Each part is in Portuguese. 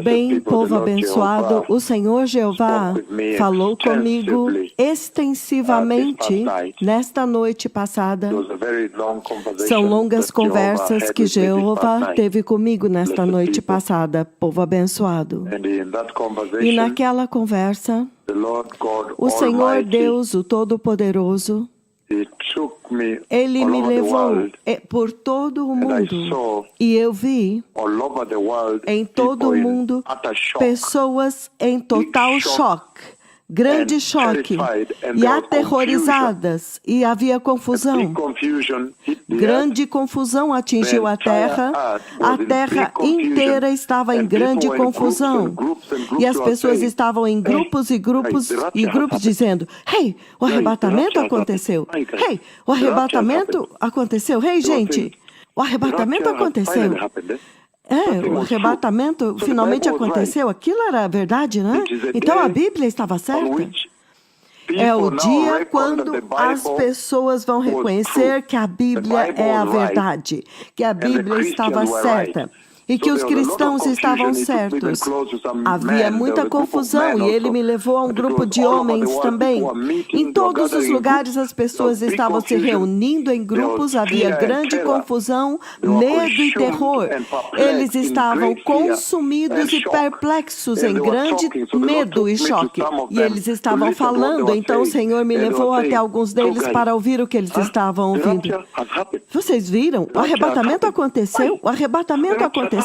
Bem, povo abençoado, o Senhor Jeová falou comigo extensivamente nesta noite passada. São longas conversas que Jeová teve comigo nesta noite passada, povo abençoado. E naquela conversa, o Senhor Deus, o Todo-Poderoso, Ele me levou por todo o mundo e eu vi em todo o mundo pessoas em total choque, grande choque e aterrorizadas, e havia confusão. Grande confusão atingiu a terra inteira estava em grande confusão. E as pessoas estavam em grupos e grupos e grupos dizendo: "Hey, o arrebatamento aconteceu! Hey, o arrebatamento aconteceu! Hey, gente, o arrebatamento aconteceu!" O arrebatamento finalmente aconteceu. Aquilo era verdade, né? Então a Bíblia estava certa. É o dia quando as pessoas vão reconhecer que a Bíblia é a verdade, que a Bíblia estava certa. E que os cristãos estavam certos. Havia muita confusão e ele me levou a um grupo de homens também. Em todos os lugares as pessoas estavam se reunindo em grupos, havia grande confusão, medo e terror. Eles estavam consumidos e perplexos em grande medo e choque. E eles estavam falando, então o Senhor me levou até alguns deles para ouvir o que eles estavam ouvindo. Vocês viram? O arrebatamento aconteceu? O arrebatamento aconteceu?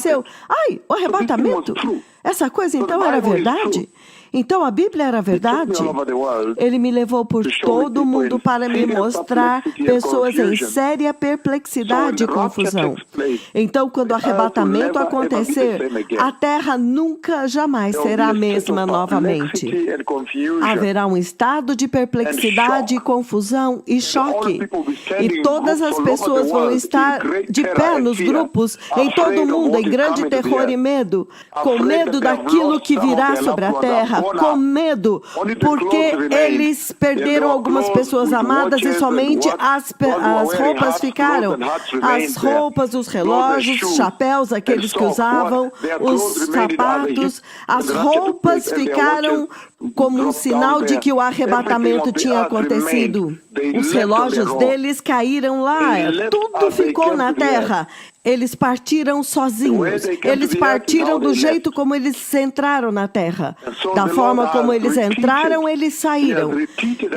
Ai, o arrebatamento? Essa coisa então era verdade? Então a Bíblia era verdade? Ele me levou por todo o mundo para me mostrar pessoas em séria perplexidade e confusão. Então, quando o arrebatamento acontecer, a terra nunca, jamais será a mesma novamente. Haverá um estado de perplexidade, confusão e choque. E todas as pessoas vão estar de pé nos grupos, em todo o mundo, em grande terror e medo, com medo daquilo que virá sobre a terra, com medo, porque eles perderam algumas pessoas amadas e somente as roupas ficaram. As roupas, os relógios, os chapéus, aqueles que usavam, os sapatos, as roupas ficaram como um sinal de que o arrebatamento tinha acontecido. Os relógios deles caíram lá, tudo ficou na terra. Eles partiram sozinhos. Eles partiram do jeito como eles entraram na terra. Da forma como eles entraram, eles saíram.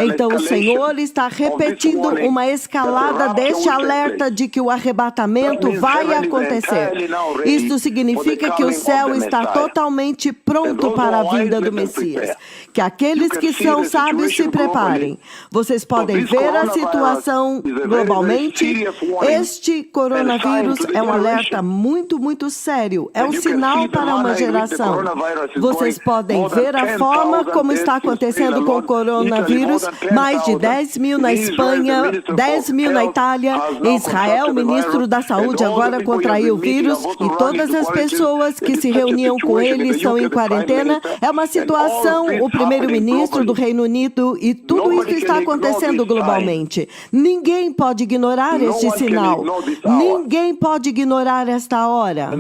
Então o Senhor está repetindo uma escalada deste alerta de que o arrebatamento vai acontecer. Isto significa que o céu está totalmente pronto para a vinda do Messias. Que aqueles que são sábios se preparem. Vocês podem ver a situação globalmente. Este coronavírus é um alerta muito, muito sério. É um sinal para uma geração. Vocês podem ver a forma como está acontecendo com o coronavírus. Mais de 10 mil na Espanha, 10 mil na Itália. Em Israel, o ministro da Saúde agora contraiu o vírus e todas as pessoas que se reuniam com ele estão em quarentena. É uma situação, o primeiro-ministro do Reino Unido, e tudo isso está acontecendo globalmente. Ninguém pode ignorar este sinal. Ninguém pode ignorar esta hora.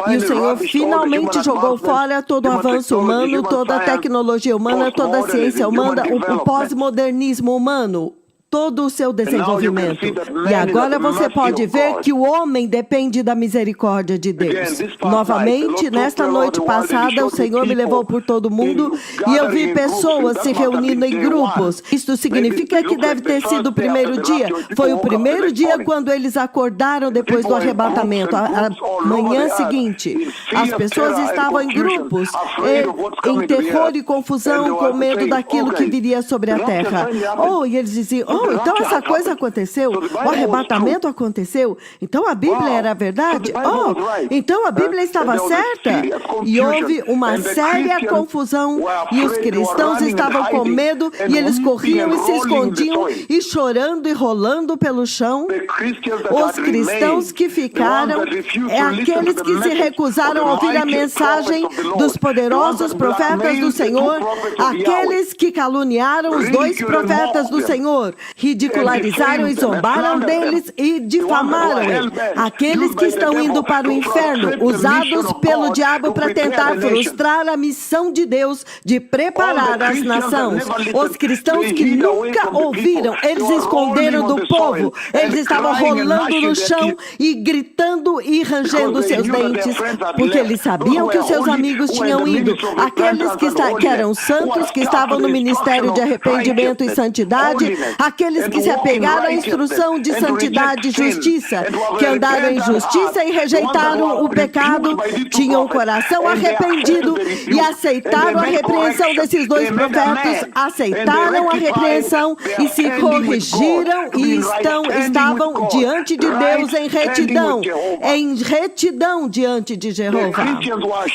E o Senhor finalmente jogou fora todo o avanço humano, toda a tecnologia humana, toda a ciência humana, o pós-modernismo humano, todo o seu desenvolvimento. E agora você pode ver que o homem depende da misericórdia de Deus. Novamente, nesta noite passada, o Senhor me levou por todo o mundo e eu vi pessoas se reunindo em grupos. Isto significa que deve ter sido o primeiro dia. Foi o primeiro dia quando eles acordaram depois do arrebatamento. A manhã seguinte, as pessoas estavam em grupos, em terror e confusão, com medo daquilo que viria sobre a terra. E eles diziam: então essa coisa aconteceu, o arrebatamento aconteceu, então a Bíblia era verdade? Então a Bíblia estava certa? E houve uma séria confusão e os cristãos estavam com medo e eles corriam e se escondiam e chorando e rolando pelo chão. Os cristãos que ficaram, aqueles que se recusaram a ouvir a mensagem dos poderosos profetas do Senhor, aqueles que caluniaram os 2 profetas do Senhor, ridicularizaram e zombaram deles e difamaram-os, aqueles que estão indo para o inferno, usados pelo diabo para tentar frustrar a missão de Deus de preparar as nações. Os cristãos que nunca ouviram, eles esconderam do povo, eles estavam rolando no chão e gritando e rangendo seus dentes, porque eles sabiam que os seus amigos tinham ido, aqueles que eram santos, que estavam no ministério de arrependimento e santidade, aqueles que se apegaram à instrução de santidade e justiça, que andaram em justiça e rejeitaram o pecado, tinham o coração arrependido e aceitaram a repreensão desses 2 profetas, aceitaram a repreensão e se corrigiram e estavam diante de Deus em retidão diante de Jeová.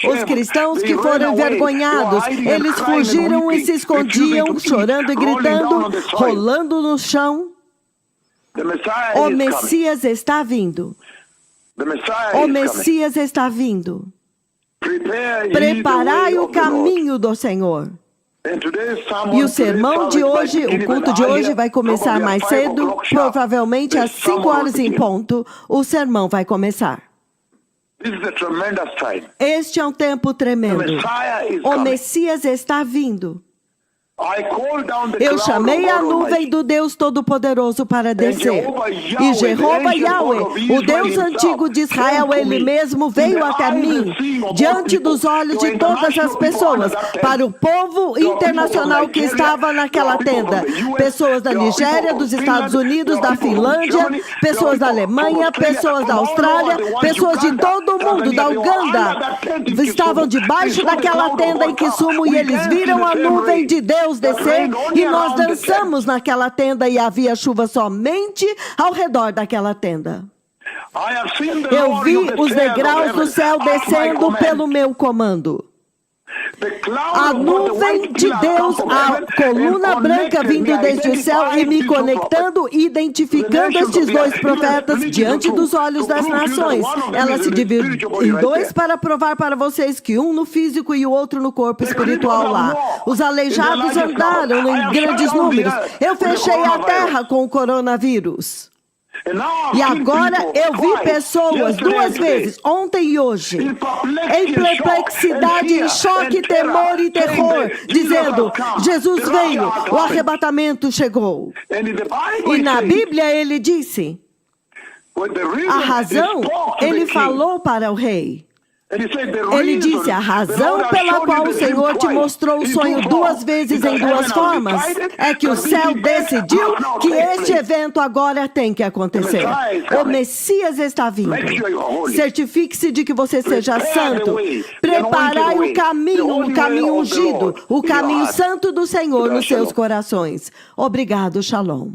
Os cristãos que foram envergonhados, eles fugiram e se escondiam, chorando e gritando, rolando no chão. O Messias está vindo. O Messias está vindo. Preparai o caminho do Senhor. E o sermão de hoje, o culto de hoje vai começar mais cedo, provavelmente às 5 horas em ponto, o sermão vai começar. Este é um tempo tremendo. O Messias está vindo. Eu chamei a nuvem do Deus Todo-Poderoso para descer. E Jeová Yahweh, o Deus antigo de Israel, Ele mesmo veio até mim, diante dos olhos de todas as pessoas, para o povo internacional que estava naquela tenda. Pessoas da Nigéria, dos Estados Unidos, da Finlândia, pessoas da Alemanha, pessoas da Austrália, pessoas de todo o mundo, da Uganda, estavam debaixo daquela tenda em Kisumu e eles viram a nuvem de Deus descer e nós dançamos naquela tenda e havia chuva somente ao redor daquela tenda. Eu vi os degraus do céu descendo pelo meu comando. A nuvem de Deus, a coluna branca vindo desde o céu e me conectando, identificando estes 2 profetas diante dos olhos das nações. Ela se divide em 2 para provar para vocês que um no físico e o outro no corpo espiritual lá. Os aleijados andaram em grandes números. Eu fechei a terra com o coronavírus. E agora eu vi pessoas 2 vezes, ontem e hoje, em perplexidade, em choque, temor e terror, dizendo: Jesus veio, o arrebatamento chegou. E na Bíblia ele disse, a razão, ele falou para o rei. Ele disse, a razão pela qual o Senhor te mostrou o sonho 2 vezes em 2 formas é que o céu decidiu que este evento agora tem que acontecer. O Messias está vindo. Certifique-se de que você seja santo. Preparai o caminho ungido, o caminho santo do Senhor nos seus corações. Obrigado, Shalom.